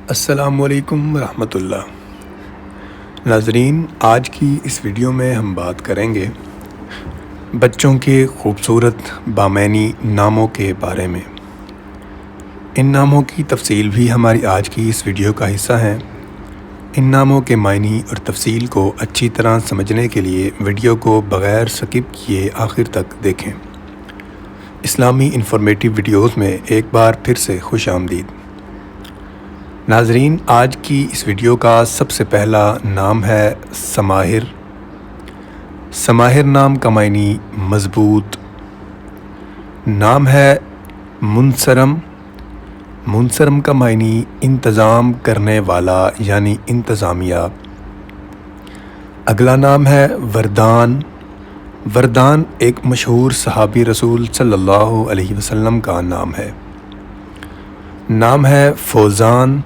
السلام علیکم ورحمۃ اللہ۔ ناظرین، آج کی اس ویڈیو میں ہم بات کریں گے بچوں کے خوبصورت بامعنی ناموں کے بارے میں۔ ان ناموں کی تفصیل بھی ہماری آج کی اس ویڈیو کا حصہ ہے۔ ان ناموں کے معنی اور تفصیل کو اچھی طرح سمجھنے کے لیے ویڈیو کو بغیر سکپ کیے آخر تک دیکھیں۔ اسلامی انفارمیٹیو ویڈیوز میں ایک بار پھر سے خوش آمدید۔ ناظرین، آج کی اس ویڈیو کا سب سے پہلا نام ہے سماہر۔ سماہر نام کا معنی مضبوط۔ نام ہے منصرم۔ منصرم کا معنی انتظام کرنے والا یعنی انتظامیہ۔ اگلا نام ہے وردان۔ وردان ایک مشہور صحابی رسول صلی اللہ علیہ وسلم کا نام ہے۔ نام ہے فوزان۔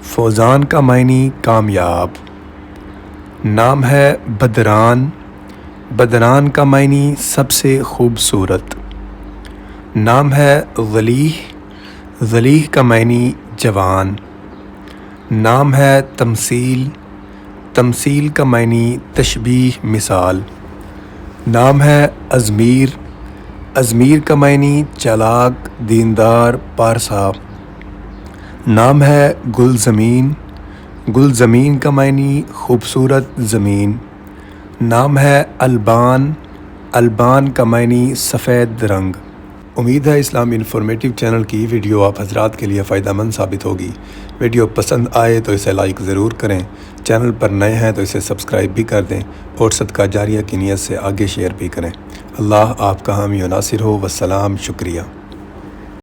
فوزان کا معنی کامیاب۔ نام ہے بدران۔ بدران کا معنی سب سے خوبصورت۔ نام ہے ذلیح۔ ذلیح کا معنی جوان۔ نام ہے تمثیل۔ تمثیل کا معنی تشبیہ مثال۔ نام ہے ازمیر۔ ازمیر کا معنی چالاک دیندار پارسا۔ نام ہے گلزمین۔ گلزمین کا معنی خوبصورت زمین۔ نام ہے البان۔ البان کا معنی سفید رنگ۔ امید ہے اسلامی انفارمیٹیو چینل کی ویڈیو آپ حضرات کے لیے فائدہ مند ثابت ہوگی۔ ویڈیو پسند آئے تو اسے لائک ضرور کریں، چینل پر نئے ہیں تو اسے سبسکرائب بھی کر دیں اور صدقہ جاریہ کی نیت سے آگے شیئر بھی کریں۔ اللہ آپ کا حامی و ناصر ہو۔ والسلام، شکریہ۔